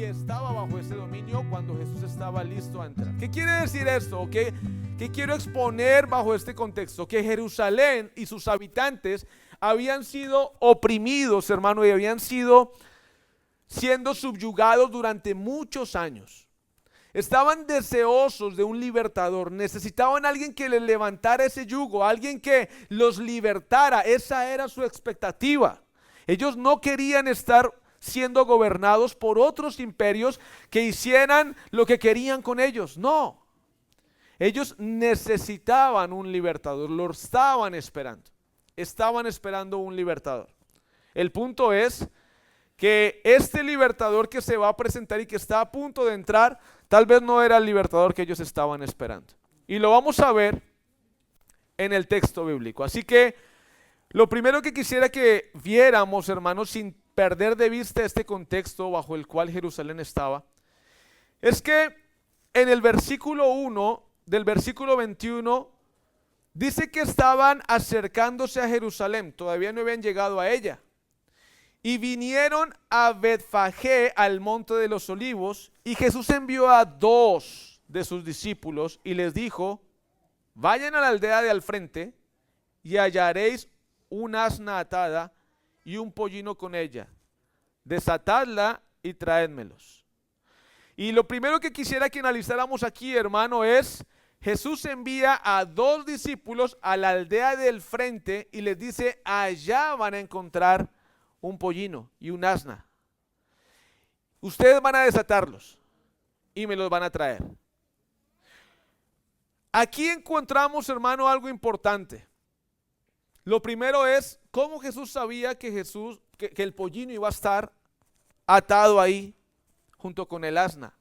y estaba bajo ese dominio cuando Jesús estaba listo a entrar. ¿Qué quiere decir esto? ¿Qué quiero exponer bajo este contexto? Que Jerusalén y sus habitantes habían sido oprimidos, hermano, y habían siendo subyugados durante muchos años. Estaban deseosos de un libertador, necesitaban a alguien que les levantara ese yugo, alguien que los libertara. Esa era su expectativa. Ellos no querían estar siendo gobernados por otros imperios que hicieran lo que querían con ellos. No, ellos necesitaban un libertador, lo estaban esperando un libertador. El punto es que este libertador que se va a presentar y que está a punto de entrar, tal vez no era el libertador que ellos estaban esperando. Y lo vamos a ver en el texto bíblico. Así que lo primero que quisiera que viéramos, hermanos, sin perder de vista este contexto bajo el cual Jerusalén estaba, es que en el versículo 1 del versículo 21 dice que estaban acercándose a Jerusalén, todavía no habían llegado a ella. Y vinieron a Betfagé, al monte de los olivos, y Jesús envió a 2 de sus discípulos y les dijo: vayan a la aldea de al frente y hallaréis un asna atada y un pollino con ella. Desatadla y traédmelos. Y lo primero que quisiera que analizáramos aquí, hermano, es Jesús envía a 2 discípulos a la aldea del frente y les dice: allá van a encontrar un pollino y un asna. Ustedes van a desatarlos y me los van a traer. Aquí encontramos, hermano, algo importante. Lo primero es cómo Jesús sabía que el pollino iba a estar atado ahí junto con el asna.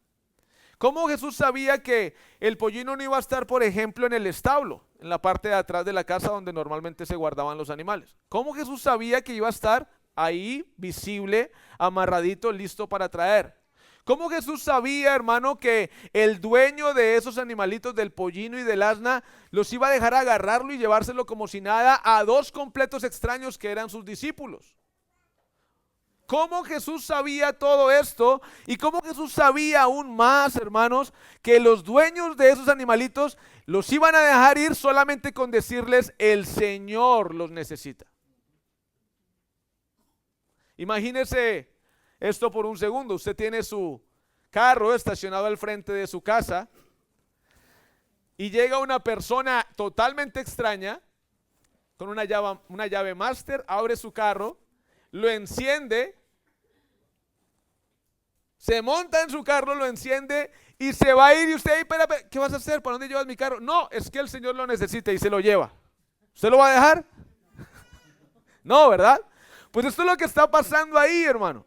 ¿Cómo Jesús sabía que el pollino no iba a estar, por ejemplo, en el establo, en la parte de atrás de la casa donde normalmente se guardaban los animales? ¿Cómo Jesús sabía que iba a estar ahí, visible, amarradito, listo para traer? ¿Cómo Jesús sabía, hermano, que el dueño de esos animalitos, del pollino y del asna, los iba a dejar agarrarlo y llevárselo como si nada a 2 completos extraños que eran sus discípulos? ¿Cómo Jesús sabía todo esto? Y cómo Jesús sabía aún más, hermanos, que los dueños de esos animalitos los iban a dejar ir solamente con decirles: el Señor los necesita. Imagínese esto por un segundo. Usted tiene su carro estacionado al frente de su casa y llega una persona totalmente extraña con una llave máster, abre su carro, lo enciende, se monta en su carro, lo enciende y se va a ir. Y usted: espera, ¿qué vas a hacer? ¿Para dónde llevas mi carro? No, es que el Señor lo necesita, y se lo lleva. ¿Usted lo va a dejar? No, ¿verdad? Pues esto es lo que está pasando ahí, hermano.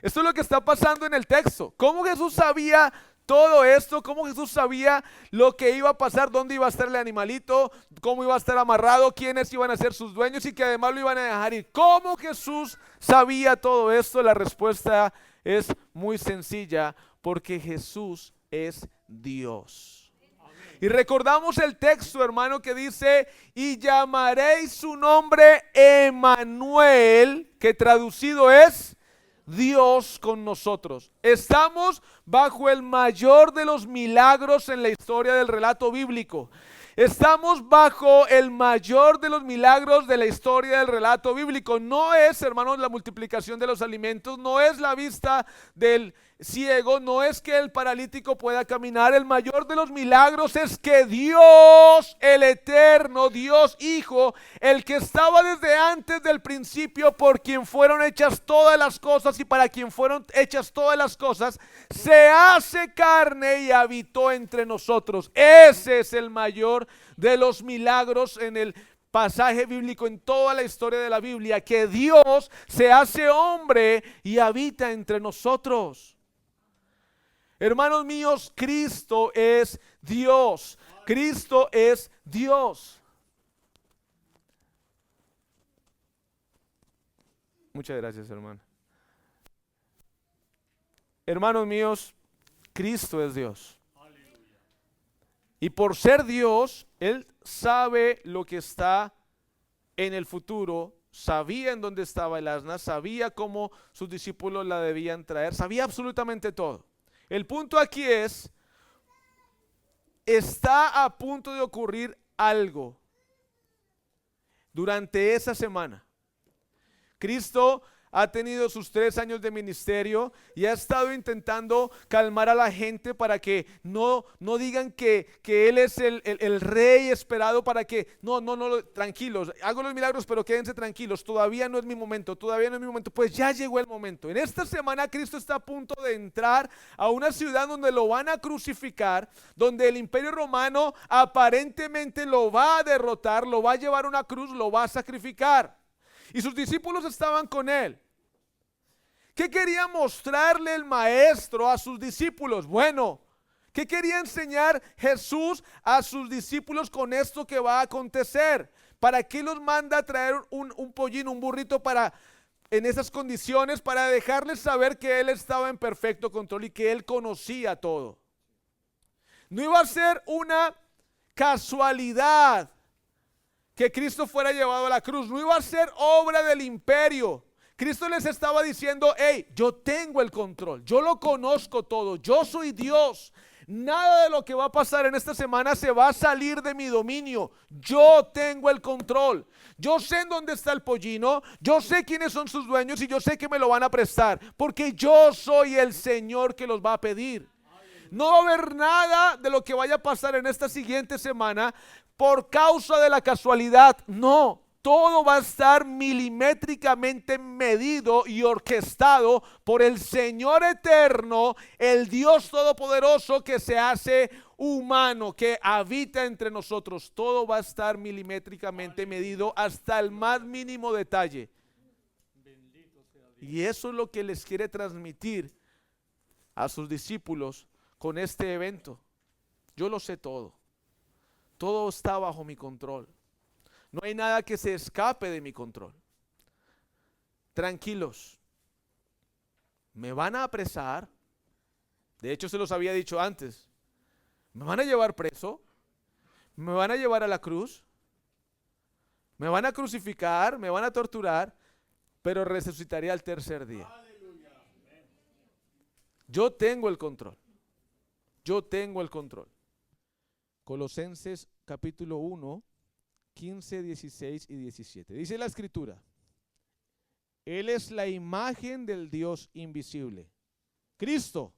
Esto es lo que está pasando en el texto. ¿Cómo Jesús sabía todo esto? ¿Cómo Jesús sabía lo que iba a pasar? ¿Dónde iba a estar el animalito? ¿Cómo iba a estar amarrado? ¿Quiénes iban a ser sus dueños? Y que además lo iban a dejar ir. ¿Cómo Jesús sabía todo esto? La respuesta es muy sencilla: porque Jesús es Dios. Y recordamos el texto, hermano, que dice: y llamaréis su nombre Emmanuel, que traducido es Dios con nosotros. Estamos bajo el mayor de los milagros en la historia del relato bíblico. Estamos bajo el mayor de los milagros de la historia del relato bíblico. No es, hermanos, la multiplicación de los alimentos, no es la vista del ciego, no es que el paralítico pueda caminar. El mayor de los milagros es que Dios, el eterno Dios Hijo, el que estaba desde antes del principio, por quien fueron hechas todas las cosas y para quien fueron hechas todas las cosas, se hace carne y habitó entre nosotros. Ese es el mayor de los milagros en el pasaje bíblico, en toda la historia de la Biblia, que Dios se hace hombre y habita entre nosotros. Hermanos míos, Cristo es Dios. Cristo es Dios. Muchas gracias, hermano. Hermanos míos, Cristo es Dios. Y por ser Dios, Él sabe lo que está en el futuro, sabía en dónde estaba el asna, sabía cómo sus discípulos la debían traer, sabía absolutamente todo. El punto aquí es, está a punto de ocurrir algo durante esa semana. Cristo ha tenido sus 3 años de ministerio y ha estado intentando calmar a la gente para que no digan que Él es el rey esperado, para que no, tranquilos, hago los milagros pero quédense tranquilos, todavía no es mi momento, pues ya llegó el momento. En esta semana Cristo está a punto de entrar a una ciudad donde lo van a crucificar, donde el imperio romano aparentemente lo va a derrotar, lo va a llevar a una cruz, lo va a sacrificar. Y sus discípulos estaban con él. ¿Qué quería mostrarle el maestro a sus discípulos? Bueno, ¿qué quería enseñar Jesús a sus discípulos con esto que va a acontecer? ¿Para qué los manda a traer un pollino, un burrito en esas condiciones? Para dejarles saber que Él estaba en perfecto control y que Él conocía todo. No iba a ser una casualidad que Cristo fuera llevado a la cruz, no iba a ser obra del imperio. Cristo les estaba diciendo, hey, yo tengo el control, yo lo conozco todo, yo soy Dios. Nada de lo que va a pasar en esta semana se va a salir de mi dominio. Yo tengo el control. Yo sé en dónde está el pollino, yo sé quiénes son sus dueños y yo sé que me lo van a prestar, porque yo soy el Señor que los va a pedir. No va a haber nada de lo que vaya a pasar en esta siguiente semana por causa de la casualidad. No, todo va a estar milimétricamente medido y orquestado por el Señor eterno, el Dios todopoderoso que se hace humano, que habita entre nosotros. Todo va a estar milimétricamente medido hasta el más mínimo detalle. Y eso es lo que les quiere transmitir a sus discípulos con este evento. Yo lo sé todo. Todo está bajo mi control. No hay nada que se escape de mi control. Tranquilos. Me van a apresar. De hecho, se los había dicho antes. Me van a llevar preso. Me van a llevar a la cruz. Me van a crucificar. Me van a torturar. Pero resucitaré al tercer día. Yo tengo el control. Yo tengo el control. Colosenses capítulo 1, 15, 16 y 17. Dice la escritura: Él es la imagen del Dios invisible, Cristo,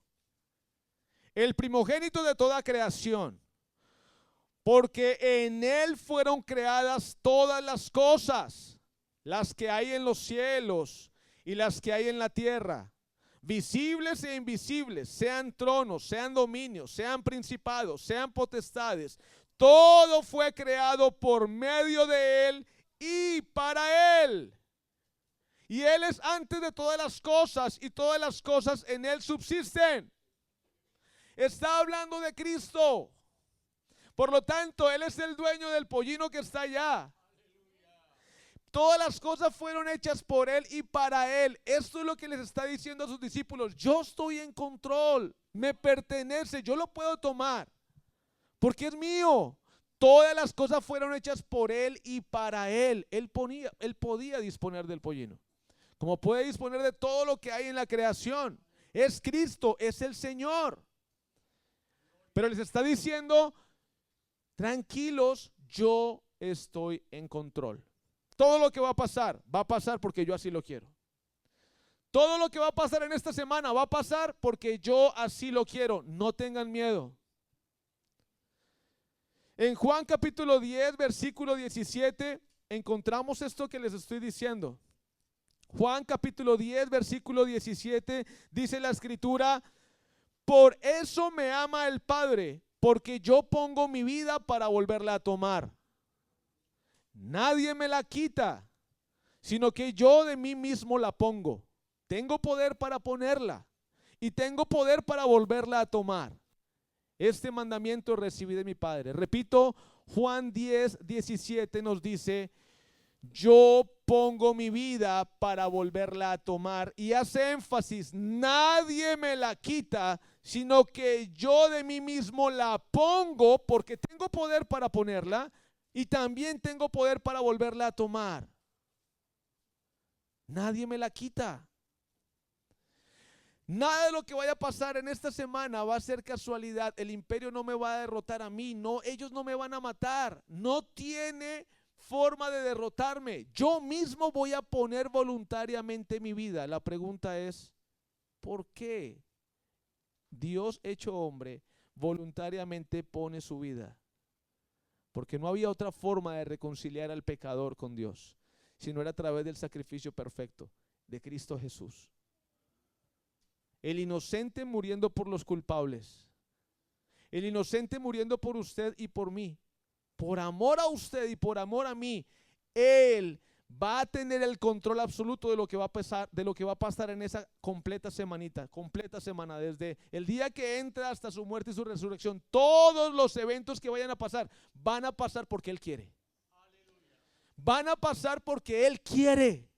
el primogénito de toda creación, porque en Él fueron creadas todas las cosas, las que hay en los cielos y las que hay en la tierra, visibles e invisibles, sean tronos, sean dominios, sean principados, sean potestades. Todo fue creado por medio de Él y para Él. Y Él es antes de todas las cosas y todas las cosas en Él subsisten. Está hablando de Cristo. Por lo tanto, Él es el dueño del pollino que está allá. Todas las cosas fueron hechas por Él y para Él. Esto es lo que les está diciendo a sus discípulos. Yo estoy en control, me pertenece, yo lo puedo tomar, porque es mío. Todas las cosas fueron hechas por Él y para Él. Él podía disponer del pollino, como puede disponer de todo lo que hay en la creación. Es Cristo, es el Señor. Pero les está diciendo, tranquilos, yo estoy en control. Todo lo que va a pasar porque yo así lo quiero. Todo lo que va a pasar en esta semana va a pasar porque yo así lo quiero. No tengan miedo. En Juan capítulo 10, versículo 17, encontramos esto que les estoy diciendo. Juan capítulo 10, versículo 17, dice la escritura: por eso me ama el Padre, porque yo pongo mi vida para volverla a tomar. Nadie me la quita, sino que yo de mí mismo la pongo. Tengo poder para ponerla y tengo poder para volverla a tomar. Este mandamiento recibí de mi Padre. Repito, Juan 10, 17 nos dice: yo pongo mi vida para volverla a tomar. Y hace énfasis: nadie me la quita, sino que yo de mí mismo la pongo, porque tengo poder para ponerla y también tengo poder para volverla a tomar. Nadie me la quita. Nada de lo que vaya a pasar en esta semana va a ser casualidad. El imperio no me va a derrotar a mí. No, ellos no me van a matar. No tiene forma de derrotarme. Yo mismo voy a poner voluntariamente mi vida. La pregunta es, ¿por qué Dios hecho hombre voluntariamente pone su vida? Porque no había otra forma de reconciliar al pecador con Dios, sino era a través del sacrificio perfecto de Cristo Jesús. El inocente muriendo por los culpables. El inocente muriendo por usted y por mí. Por amor a usted y por amor a mí, Él va a tener el control absoluto de lo que va a pasar en esa completa semana, desde el día que entra hasta su muerte y su resurrección. Todos los eventos que vayan a pasar, van a pasar porque Él quiere. Van a pasar porque Él quiere.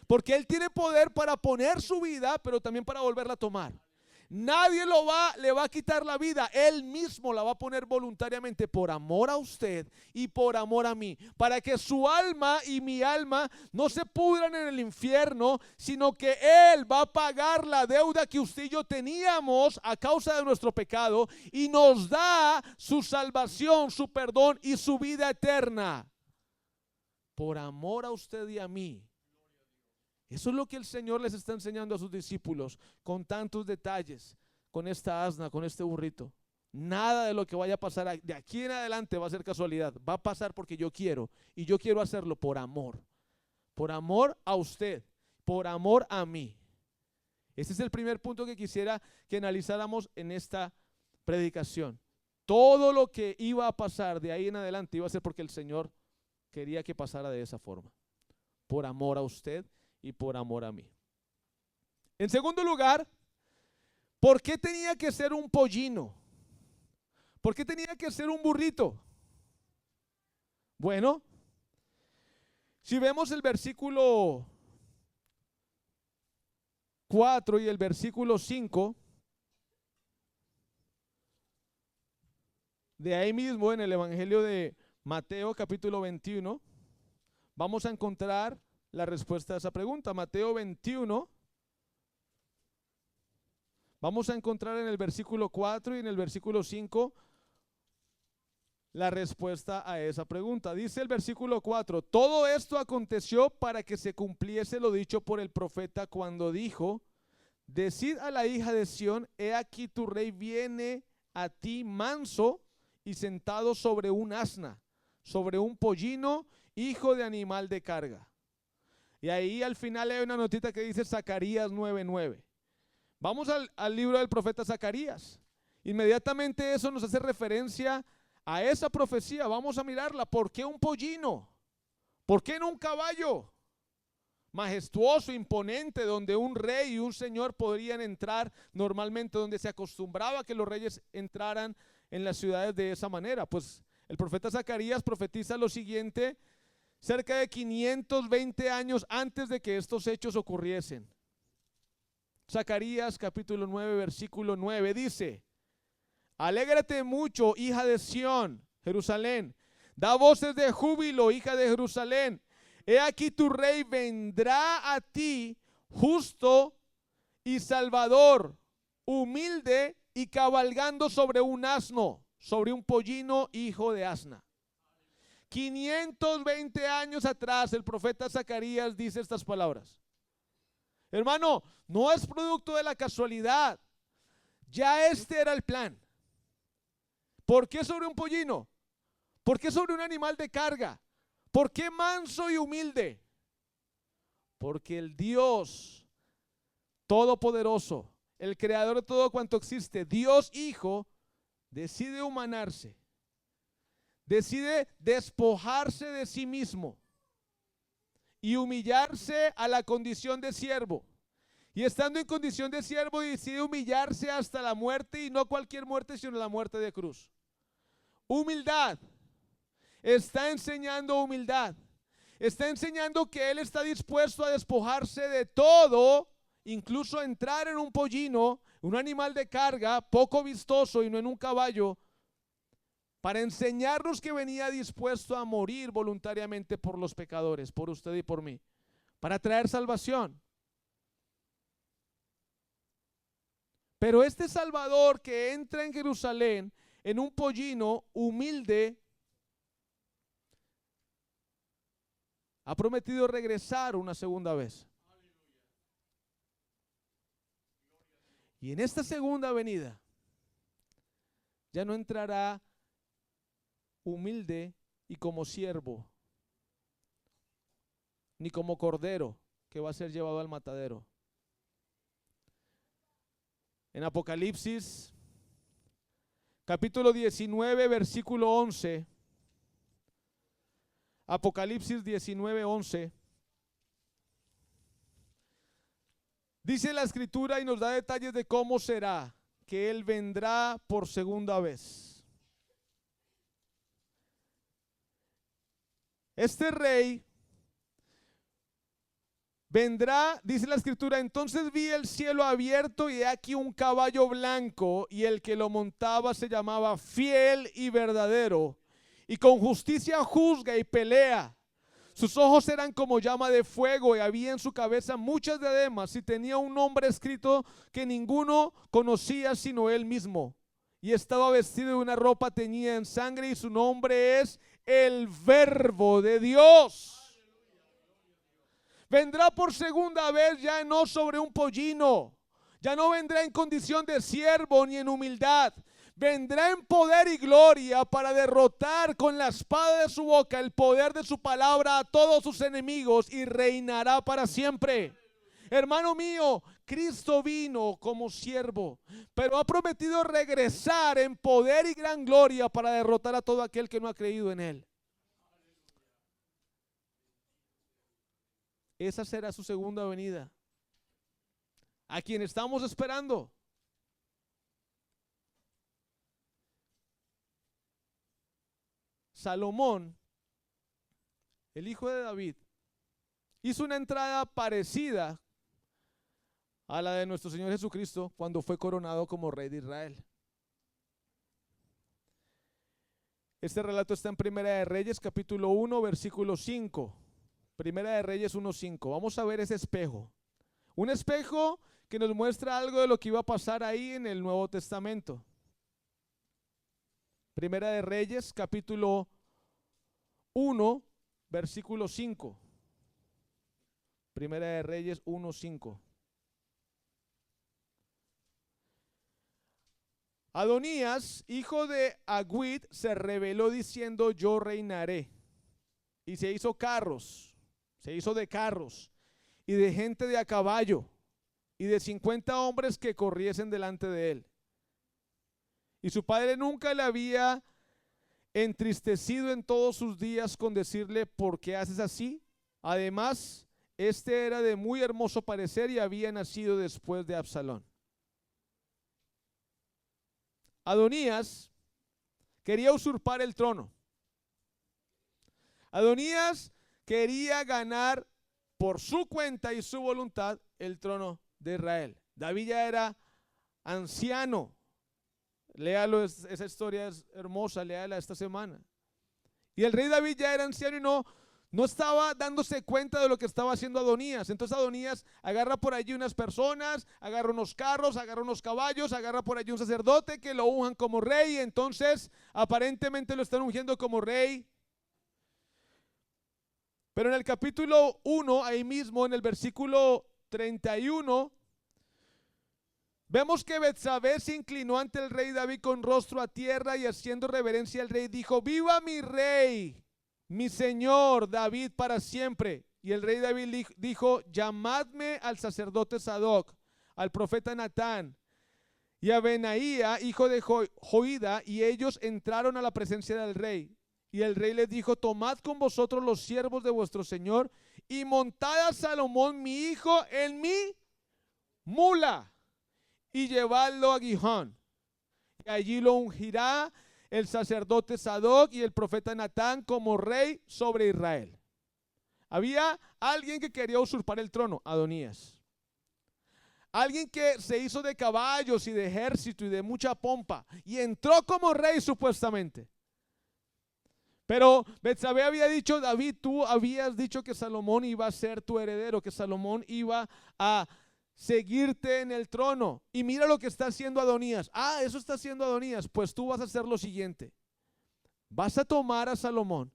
Porque Él tiene poder para poner su vida, pero también para volverla a tomar. Nadie le va a quitar la vida. Él mismo la va a poner voluntariamente por amor a usted y por amor a mí, para que su alma y mi alma no se pudran en el infierno, sino que Él va a pagar la deuda que usted y yo teníamos a causa de nuestro pecado y nos da su salvación, su perdón y su vida eterna por amor a usted y a mí. Eso es lo que el Señor les está enseñando a sus discípulos con tantos detalles, con esta asna, con este burrito. Nada de lo que vaya a pasar de aquí en adelante va a ser casualidad. Va a pasar porque yo quiero, y yo quiero hacerlo por amor a usted, por amor a mí. Este es el primer punto que quisiera que analizáramos en esta predicación. Todo lo que iba a pasar de ahí en adelante iba a ser porque el Señor quería que pasara de esa forma, por amor a usted y por amor a mí. En segundo lugar, ¿por qué tenía que ser un pollino? ¿Por qué tenía que ser un burrito? Bueno, si vemos el versículo 4 y el versículo 5, de ahí mismo en el Evangelio de Mateo capítulo 21, vamos a encontrar la respuesta a esa pregunta. Mateo 21, vamos a encontrar en el versículo 4 y en el versículo 5 la respuesta a esa pregunta. Dice el versículo 4: todo esto aconteció para que se cumpliese lo dicho por el profeta cuando dijo: decid a la hija de Sión, he aquí tu rey viene a ti manso y sentado sobre un asna, sobre un pollino, hijo de animal de carga. Y ahí al final hay una notita que dice Zacarías 9:9. Vamos al libro del profeta Zacarías. Inmediatamente eso nos hace referencia a esa profecía. Vamos a mirarla. ¿Por qué un pollino? ¿Por qué no un caballo majestuoso, imponente, donde un rey y un señor podrían entrar normalmente, donde se acostumbraba que los reyes entraran en las ciudades de esa manera? Pues el profeta Zacarías profetiza lo siguiente cerca de 520 años antes de que estos hechos ocurriesen. Zacarías capítulo 9 versículo 9 dice: alégrate mucho, hija de Sión, Jerusalén, da voces de júbilo, hija de Jerusalén, he aquí tu rey vendrá a ti, justo y salvador, humilde y cabalgando sobre un asno, sobre un pollino, hijo de asna. 520 años atrás el profeta Zacarías dice estas palabras. Hermano, no es producto de la casualidad. Ya este era el plan. ¿Por qué sobre un pollino? ¿Por qué sobre un animal de carga? ¿Por qué manso y humilde? Porque el Dios todopoderoso, el creador de todo cuanto existe, Dios Hijo, decide humanarse. Decide despojarse de sí mismo y humillarse a la condición de siervo. Y estando en condición de siervo, decide humillarse hasta la muerte, y no cualquier muerte, sino la muerte de cruz. Humildad. Está enseñando humildad. Está enseñando que Él está dispuesto a despojarse de todo, incluso entrar en un pollino, un animal de carga, poco vistoso y no en un caballo, para enseñarnos que venía dispuesto a morir voluntariamente por los pecadores, por usted y por mí, para traer salvación. Pero este Salvador que entra en Jerusalén en un pollino humilde, ha prometido regresar una segunda vez. Y en esta segunda venida ya no entrará humilde y como siervo, ni como cordero que va a ser llevado al matadero. En Apocalipsis, capítulo 19, versículo 11. Apocalipsis 19, 11. Dice la escritura y nos da detalles de cómo será que Él vendrá por segunda vez. Este rey vendrá, dice la escritura, entonces vi el cielo abierto y he aquí un caballo blanco y el que lo montaba se llamaba Fiel y Verdadero y con justicia juzga y pelea. Sus ojos eran como llama de fuego y había en su cabeza muchas diademas y tenía un nombre escrito que ninguno conocía sino él mismo. Y estaba vestido de una ropa teñida en sangre y su nombre es el Verbo de Dios. Vendrá por segunda vez ya no sobre un pollino, ya no vendrá en condición de siervo ni en humildad. Vendrá en poder y gloria para derrotar con la espada de su boca el poder de su palabra a todos sus enemigos y reinará para siempre. Hermano mío, Cristo vino como siervo, pero ha prometido regresar en poder y gran gloria para derrotar a todo aquel que no ha creído en Él. Esa será su segunda venida, a quien estamos esperando. Salomón, el hijo de David, hizo una entrada parecida a la de nuestro Señor Jesucristo cuando fue coronado como rey de Israel. Este relato está en Primera de Reyes, capítulo 1, versículo 5. Primera de Reyes 1:5. Vamos a ver ese espejo. Un espejo que nos muestra algo de lo que iba a pasar ahí en el Nuevo Testamento. Primera de Reyes, capítulo 1, versículo 5. Primera de Reyes 1:5. Adonías, hijo de Agüid, se rebeló diciendo: yo reinaré. Y se hizo de carros y de gente de a caballo y de 50 hombres que corriesen delante de él. Y su padre nunca le había entristecido en todos sus días con decirle: ¿por qué haces así? Además, este era de muy hermoso parecer y había nacido después de Absalón. Adonías quería usurpar el trono. Adonías quería ganar por su cuenta y su voluntad el trono de Israel. David ya era anciano. Léalo, esa historia es hermosa, léala esta semana. Y el rey David ya era anciano y no estaba dándose cuenta de lo que estaba haciendo Adonías. Entonces Adonías agarra por allí unas personas, agarra unos carros, agarra unos caballos, agarra por allí un sacerdote que lo unjan como rey. Y entonces aparentemente lo están ungiendo como rey. Pero en el capítulo 1, ahí mismo en el versículo 31, vemos que Betsabé se inclinó ante el rey David con rostro a tierra y haciendo reverencia al rey dijo: viva mi rey, mi señor David para siempre. Y el rey David dijo: llamadme al sacerdote Sadoc, al profeta Natán y a Benaía, hijo de Joida. Y ellos entraron a la presencia del rey. Y el rey les dijo: tomad con vosotros los siervos de vuestro señor y montad a Salomón mi hijo en mi mula y llevadlo a Gihón. Y allí lo ungirá el sacerdote Sadoc y el profeta Natán como rey sobre Israel. Había alguien que quería usurpar el trono, Adonías. Alguien que se hizo de caballos y de ejército y de mucha pompa y entró como rey supuestamente. Pero Betsabé había dicho, David, tú habías dicho que Salomón iba a ser tu heredero, que Salomón iba a seguirte en el trono. Y mira lo que está haciendo Adonías. Ah, eso está haciendo Adonías. Pues tú vas a hacer lo siguiente. Vas a tomar a Salomón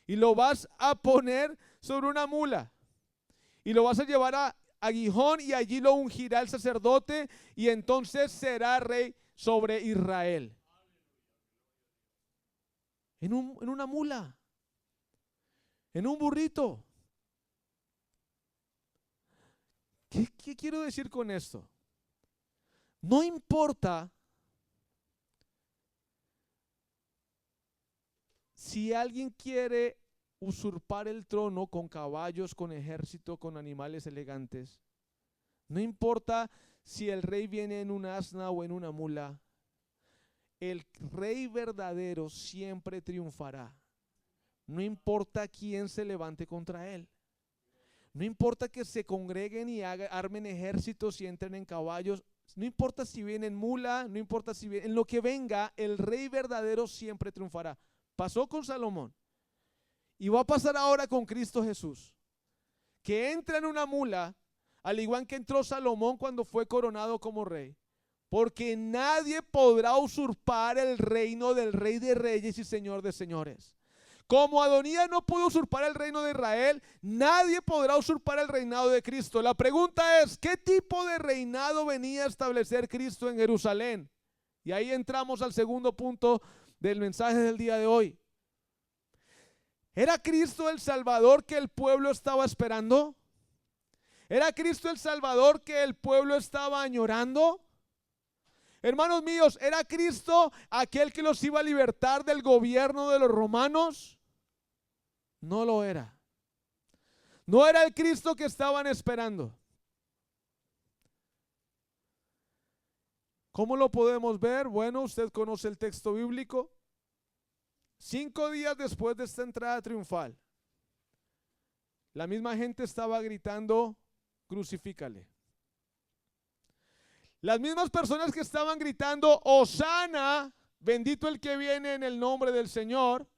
y lo vas a poner sobre una mula y lo vas a llevar a Gijón, y allí lo ungirá el sacerdote, y entonces será rey sobre Israel. En una mula, en un burrito. ¿Qué quiero decir con esto? No importa si alguien quiere usurpar el trono con caballos, con ejército, con animales elegantes. No importa si el rey viene en un asna o en una mula. El rey verdadero siempre triunfará. No importa quién se levante contra él. No importa que se congreguen y armen ejércitos y entren en caballos. No importa si viene en mula, no importa si viene en lo que venga, el rey verdadero siempre triunfará. Pasó con Salomón y va a pasar ahora con Cristo Jesús, que entra en una mula, al igual que entró Salomón cuando fue coronado como rey, porque nadie podrá usurpar el reino del Rey de Reyes y Señor de Señores. Como Adonías no pudo usurpar el reino de Israel, nadie podrá usurpar el reinado de Cristo. La pregunta es, ¿qué tipo de reinado venía a establecer Cristo en Jerusalén? Y ahí entramos al segundo punto del mensaje del día de hoy. ¿Era Cristo el Salvador que el pueblo estaba esperando? ¿Era Cristo el Salvador que el pueblo estaba añorando? Hermanos míos, ¿era Cristo aquel que los iba a libertar del gobierno de los romanos? No lo era. No era el Cristo que estaban esperando. ¿Cómo lo podemos ver? Bueno, usted conoce el texto bíblico. 5 días después de esta entrada triunfal, la misma gente estaba gritando, crucifícale. Las mismas personas que estaban gritando, Hosana, bendito el que viene en el nombre del Señor,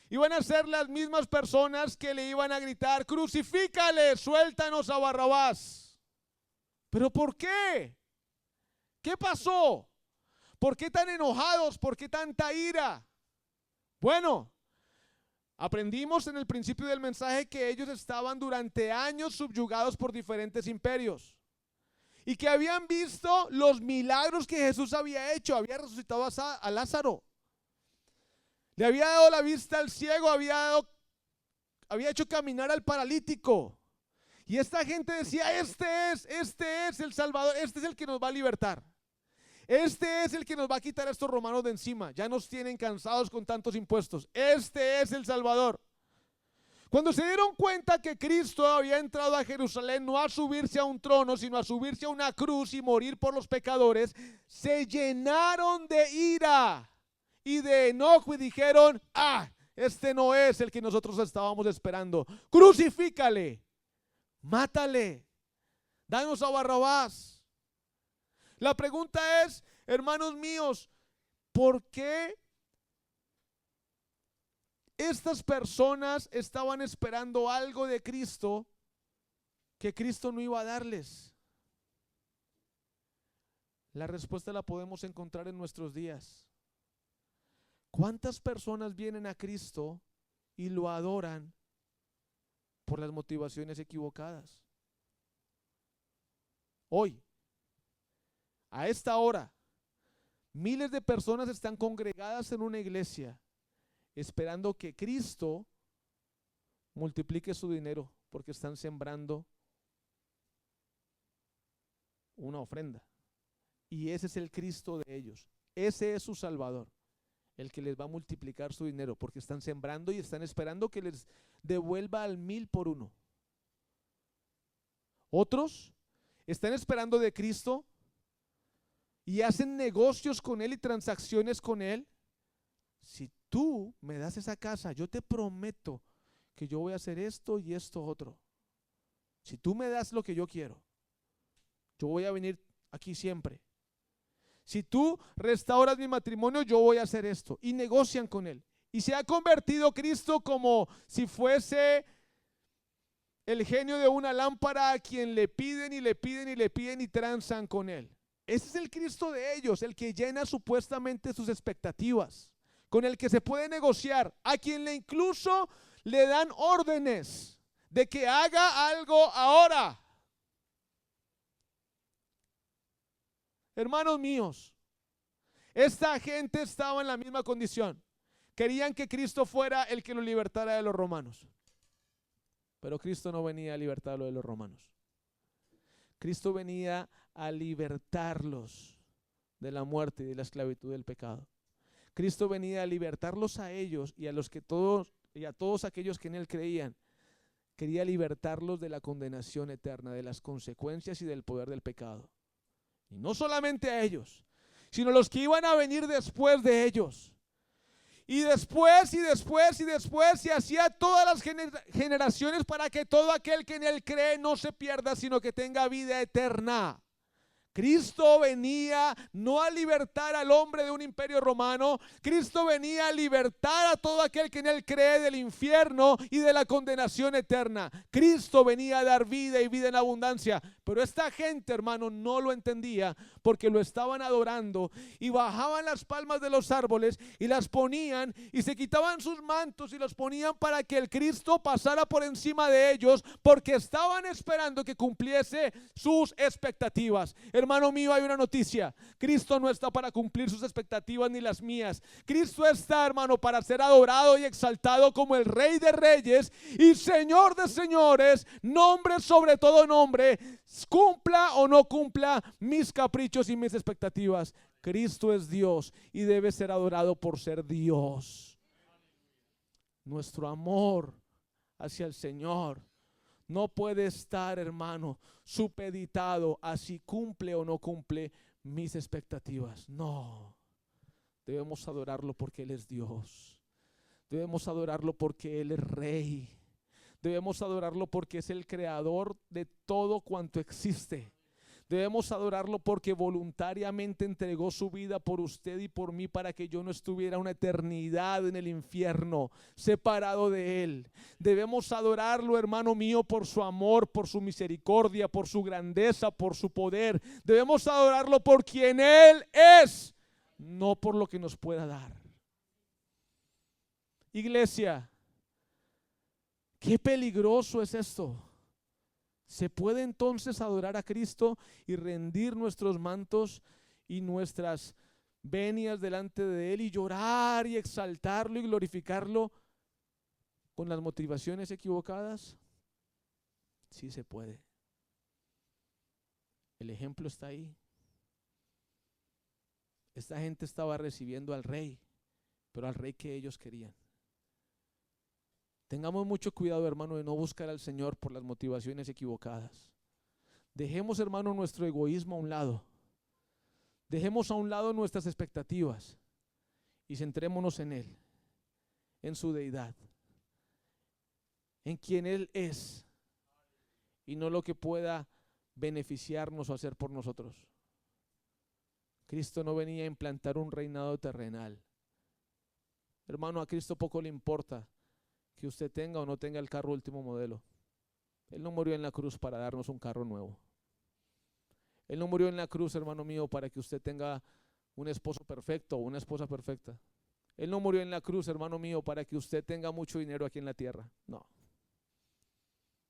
iban a ser las mismas personas que le iban a gritar, crucifícale, suéltanos a Barrabás. ¿Pero por qué? ¿Qué pasó? ¿Por qué tan enojados? ¿Por qué tanta ira? Bueno, aprendimos en el principio del mensaje que ellos estaban durante años subyugados por diferentes imperios y que habían visto los milagros que Jesús había hecho. Había resucitado a Lázaro, le había dado la vista al ciego, había hecho caminar al paralítico. Y esta gente decía, este es el Salvador, este es el que nos va a libertar. Este es el que nos va a quitar a estos romanos de encima. Ya nos tienen cansados con tantos impuestos. Este es el Salvador. Cuando se dieron cuenta que Cristo había entrado a Jerusalén no a subirse a un trono, sino a subirse a una cruz y morir por los pecadores, se llenaron de ira y de enojo y dijeron, este no es el que nosotros estábamos esperando. Crucifícale, mátale, danos a Barrabás. La pregunta es, hermanos míos, ¿por qué estas personas estaban esperando algo de Cristo que Cristo no iba a darles? La respuesta la podemos encontrar en nuestros días. ¿Cuántas personas vienen a Cristo y lo adoran por las motivaciones equivocadas? Hoy, a esta hora, miles de personas están congregadas en una iglesia esperando que Cristo multiplique su dinero porque están sembrando una ofrenda. Y ese es el Cristo de ellos. Ese es su Salvador, el que les va a multiplicar su dinero porque están sembrando y están esperando que les devuelva al 1000 por uno. Otros están esperando de Cristo y hacen negocios con Él y transacciones con Él. Si tú me das esa casa, yo te prometo que yo voy a hacer esto y esto otro. Si tú me das lo que yo quiero, yo voy a venir aquí siempre. Si tú restauras mi matrimonio, yo voy a hacer esto. Y negocian con Él. Y se ha convertido Cristo como si fuese el genio de una lámpara a quien le piden y le piden y le piden y transan con él. Ese es el Cristo de ellos, el que llena supuestamente sus expectativas, con el que se puede negociar, a quien le incluso le dan órdenes de que haga algo ahora. Hermanos míos, esta gente estaba en la misma condición. Querían que Cristo fuera el que los libertara de los romanos. Pero Cristo no venía a libertarlo de los romanos. Cristo venía a libertarlos de la muerte y de la esclavitud del pecado. Cristo venía a libertarlos a ellos y a todos aquellos que en él creían. Quería libertarlos de la condenación eterna, de las consecuencias y del poder del pecado. Y no solamente a ellos, sino los que iban a venir después de ellos. Y después, y así a todas las generaciones, para que todo aquel que en él cree no se pierda, sino que tenga vida eterna. Cristo venía no a libertar al hombre de un imperio romano. Cristo venía a libertar a todo aquel que en él cree del infierno y de la condenación eterna. Cristo venía a dar vida y vida en abundancia. Pero esta gente, hermano, no lo entendía, porque lo estaban adorando y bajaban las palmas de los árboles y las ponían y se quitaban sus mantos y los ponían para que el Cristo pasara por encima de ellos, porque estaban esperando que cumpliese sus expectativas. Hermano mío, hay una noticia: Cristo no está para cumplir sus expectativas ni las mías. Cristo está, hermano, para ser adorado y exaltado como el Rey de Reyes y Señor de Señores, nombre sobre todo nombre, cumpla o no cumpla mis caprichos y mis expectativas. Cristo es Dios y debe ser adorado por ser Dios. Nuestro amor hacia el Señor no puede estar, hermano, supeditado a si cumple o no cumple mis expectativas. No, debemos adorarlo porque Él es Dios. Debemos adorarlo porque Él es Rey. Debemos adorarlo porque es el creador de todo cuanto existe. Debemos adorarlo porque voluntariamente entregó su vida por usted y por mí, para que yo no estuviera una eternidad en el infierno, separado de Él. Debemos adorarlo, hermano mío, por su amor, por su misericordia, por su grandeza, por su poder. Debemos adorarlo por quien Él es, no por lo que nos pueda dar. Iglesia, qué peligroso es esto. ¿Se puede entonces adorar a Cristo y rendir nuestros mantos y nuestras venias delante de Él y llorar y exaltarlo y glorificarlo con las motivaciones equivocadas? Sí se puede. El ejemplo está ahí. Esta gente estaba recibiendo al Rey, pero al Rey que ellos querían. Tengamos mucho cuidado, hermano, de no buscar al Señor por las motivaciones equivocadas. Dejemos, hermano, nuestro egoísmo a un lado. Dejemos a un lado nuestras expectativas y centrémonos en Él, en su deidad, en quien Él es, y no lo que pueda beneficiarnos o hacer por nosotros. Cristo no venía a implantar un reinado terrenal. Hermano, a Cristo poco le importa que usted tenga o no tenga el carro último modelo. Él no murió en la cruz para darnos un carro nuevo. Él no murió en la cruz, hermano mío, para que usted tenga un esposo perfecto o una esposa perfecta. Él no murió en la cruz, hermano mío, para que usted tenga mucho dinero aquí en la tierra. No.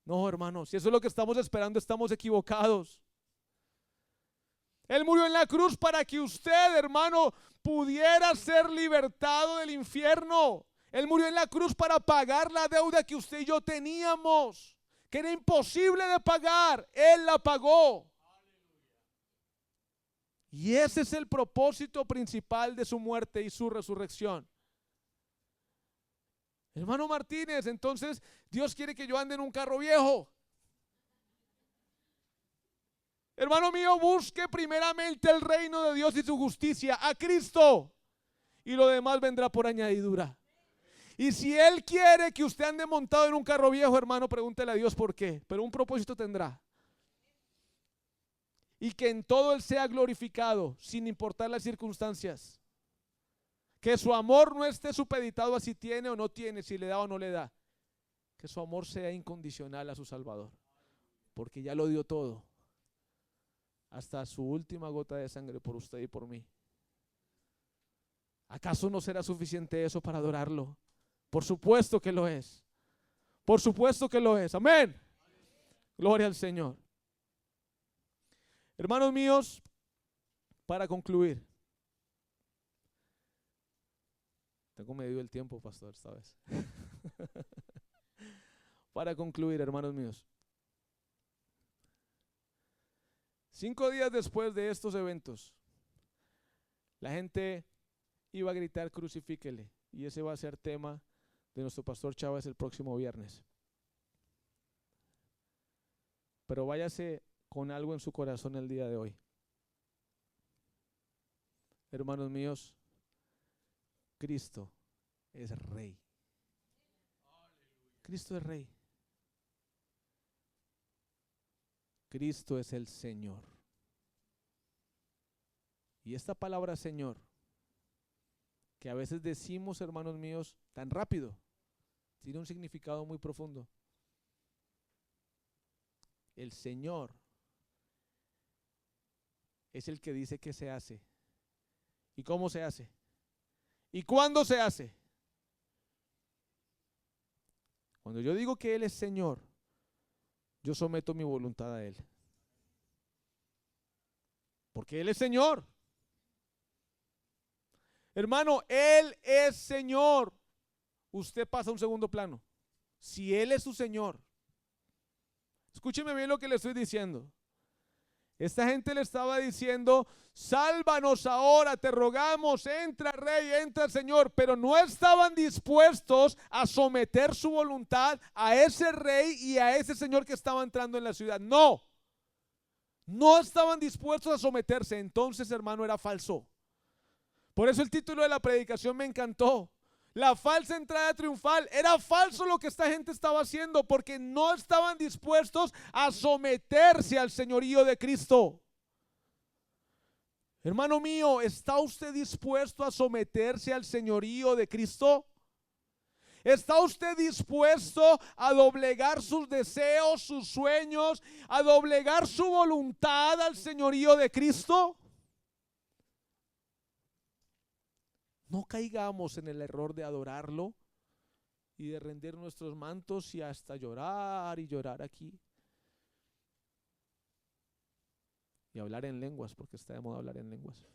No, hermano, si eso es lo que estamos esperando, estamos equivocados. Él murió en la cruz para que usted, hermano, pudiera ser libertado del infierno. Él murió en la cruz para pagar la deuda que usted y yo teníamos, que era imposible de pagar. Él la pagó. Y ese es el propósito principal de su muerte y su resurrección. Hermano Martínez, entonces Dios quiere que yo ande en un carro viejo. Hermano mío, busque primeramente el reino de Dios y su justicia, a Cristo, y lo demás vendrá por añadidura. Y si Él quiere que usted ande montado en un carro viejo, hermano, pregúntele a Dios por qué, pero un propósito tendrá. Y que en todo Él sea glorificado, sin importar las circunstancias. Que su amor no esté supeditado a si tiene o no tiene, si le da o no le da. Que su amor sea incondicional a su Salvador, porque ya lo dio todo, hasta su última gota de sangre por usted y por mí. ¿Acaso no será suficiente eso para adorarlo? Por supuesto que lo es. Por supuesto que lo es. Amén. Gloria al Señor. Hermanos míos, para concluir. Tengo medido el tiempo, pastor, esta vez. Para concluir, hermanos míos. 5 días después de estos eventos, la gente iba a gritar crucifíquele, y ese va a ser tema de nuestro pastor Chávez el próximo viernes. Pero váyase con algo en su corazón el día de hoy. Hermanos míos, Cristo es Rey. Cristo es Rey. Cristo es el Señor. Y esta palabra Señor, que a veces decimos, hermanos míos, tan rápido, tiene un significado muy profundo. El Señor es el que dice que se hace y cómo se hace y cuándo se hace. Cuando yo digo que Él es Señor, yo someto mi voluntad a Él, porque Él es Señor. Hermano, Él es Señor. Usted pasa a un segundo plano. Si Él es su Señor, escúcheme bien lo que le estoy diciendo. Esta gente le estaba diciendo, sálvanos ahora, te rogamos, entra Rey, entra Señor, pero no estaban dispuestos a someter su voluntad a ese Rey y a ese Señor que estaba entrando en la ciudad. No, no estaban dispuestos a someterse. Entonces, hermano, era falso. Por eso el título de la predicación me encantó. La falsa entrada triunfal. Era falso lo que esta gente estaba haciendo, porque no estaban dispuestos a someterse al señorío de Cristo. Hermano mío, ¿está usted dispuesto a someterse al señorío de Cristo? ¿Está usted dispuesto a doblegar sus deseos, sus sueños, a doblegar su voluntad al señorío de Cristo? No caigamos en el error de adorarlo y de rendir nuestros mantos y hasta llorar y llorar aquí. Y hablar en lenguas, porque está de moda hablar en lenguas.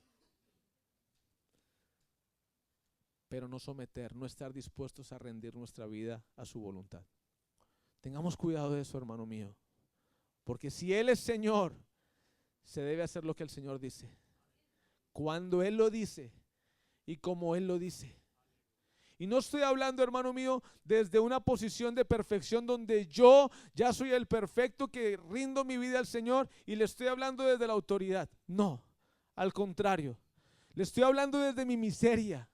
Pero no someter, no estar dispuestos a rendir nuestra vida a su voluntad. Tengamos cuidado de eso, hermano mío. Porque si Él es Señor, se debe hacer lo que el Señor dice. Cuando Él lo dice y como Él lo dice. Y no estoy hablando, hermano mío, desde una posición de perfección donde yo ya soy el perfecto que rindo mi vida al Señor y le estoy hablando desde la autoridad. No, al contrario. Le estoy hablando desde mi miseria.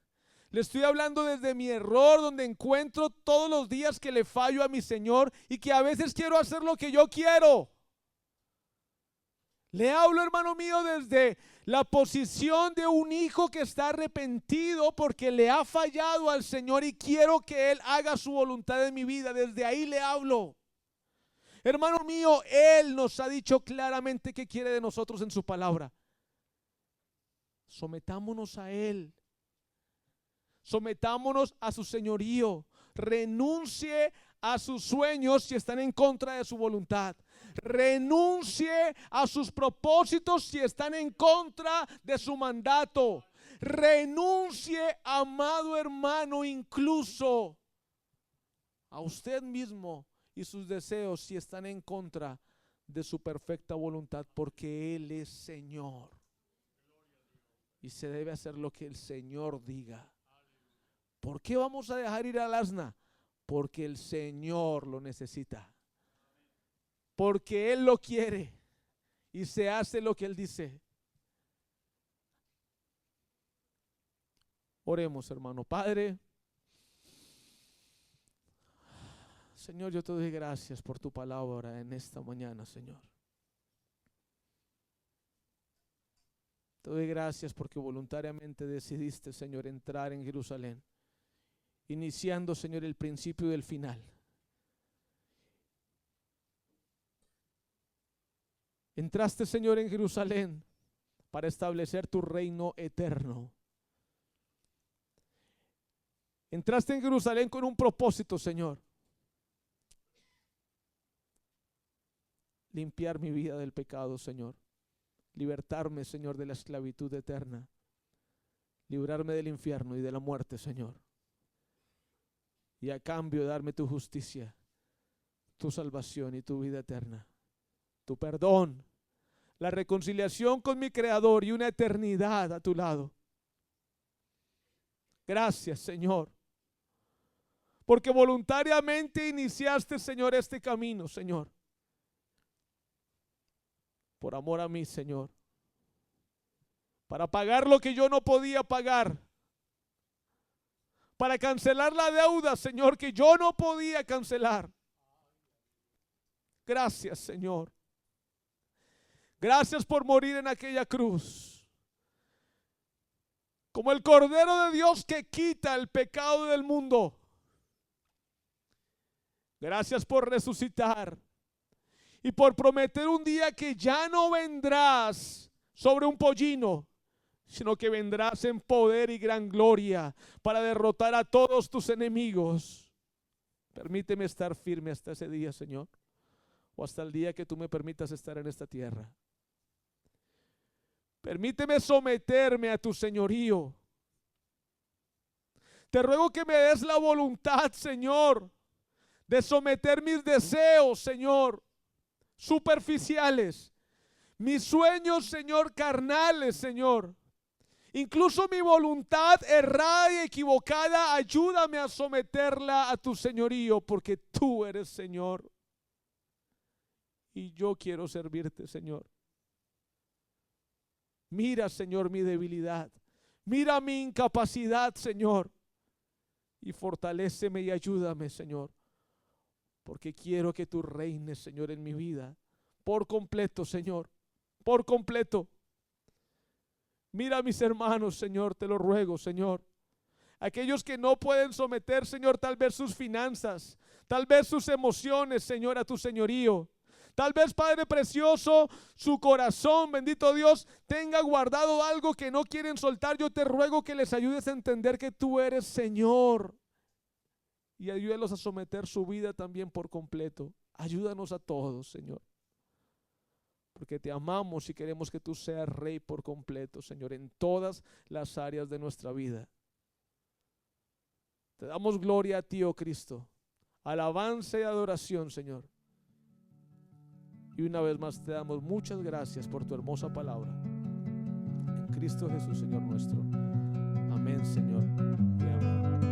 Le estoy hablando desde mi error, donde encuentro todos los días que le fallo a mi Señor y que a veces quiero hacer lo que yo quiero. Le hablo, hermano mío, desde la posición de un hijo que está arrepentido porque le ha fallado al Señor y quiero que Él haga su voluntad en mi vida. Desde ahí le hablo. Hermano mío, Él nos ha dicho claramente qué quiere de nosotros en su palabra. Sometámonos a Él. Sometámonos a su señorío. Renuncie a sus sueños si están en contra de su voluntad. Renuncie a sus propósitos si están en contra de su mandato. Renuncie, amado hermano, incluso a usted mismo y sus deseos si están en contra de su perfecta voluntad, porque Él es Señor y se debe hacer lo que el Señor diga. ¿Por qué vamos a dejar ir al asna? Porque el Señor lo necesita. Porque Él lo quiere y se hace lo que Él dice. Oremos, hermano. Padre, Señor, yo te doy gracias por tu palabra en esta mañana, Señor. Te doy gracias porque voluntariamente decidiste, Señor, entrar en Jerusalén, iniciando, Señor, el principio del final. Entraste, Señor, en Jerusalén para establecer tu reino eterno. Entraste en Jerusalén con un propósito, Señor: limpiar mi vida del pecado, Señor. Libertarme, Señor, de la esclavitud eterna. Librarme del infierno y de la muerte, Señor. Y a cambio darme tu justicia, tu salvación y tu vida eterna. Tu perdón, la reconciliación con mi Creador y una eternidad a tu lado. Gracias, Señor, porque voluntariamente iniciaste, Señor, este camino, Señor. Por amor a mí, Señor. Para pagar lo que yo no podía pagar. Para cancelar la deuda, Señor, que yo no podía cancelar. Gracias, Señor. Gracias por morir en aquella cruz. Como el Cordero de Dios que quita el pecado del mundo. Gracias por resucitar. Y por prometer un día que ya no vendrás sobre un pollino, sino que vendrás en poder y gran gloria para derrotar a todos tus enemigos. Permíteme estar firme hasta ese día, Señor, o hasta el día que tú me permitas estar en esta tierra. Permíteme someterme a tu señorío. Te ruego que me des la voluntad, Señor, de someter mis deseos, Señor, superficiales, mis sueños, Señor, carnales, Señor, incluso mi voluntad errada y equivocada. Ayúdame a someterla a tu señorío, porque tú eres Señor y yo quiero servirte, Señor. Mira, Señor, mi debilidad, mira mi incapacidad, Señor, y fortaléceme y ayúdame, Señor, porque quiero que tú reines, Señor, en mi vida por completo, Señor, por completo. Mira a mis hermanos, Señor, te lo ruego, Señor. Aquellos que no pueden someter, Señor, tal vez sus finanzas, tal vez sus emociones, Señor, a tu señorío. Tal vez, Padre precioso, su corazón, bendito Dios, tenga guardado algo que no quieren soltar. Yo te ruego que les ayudes a entender que tú eres Señor. Y ayúdalos a someter su vida también por completo. Ayúdanos a todos, Señor. Porque te amamos y queremos que tú seas Rey por completo, Señor, en todas las áreas de nuestra vida. Te damos gloria a ti, oh Cristo. Alabanza y adoración, Señor. Y una vez más te damos muchas gracias por tu hermosa palabra. En Cristo Jesús, Señor nuestro. Amén, Señor. Y amén.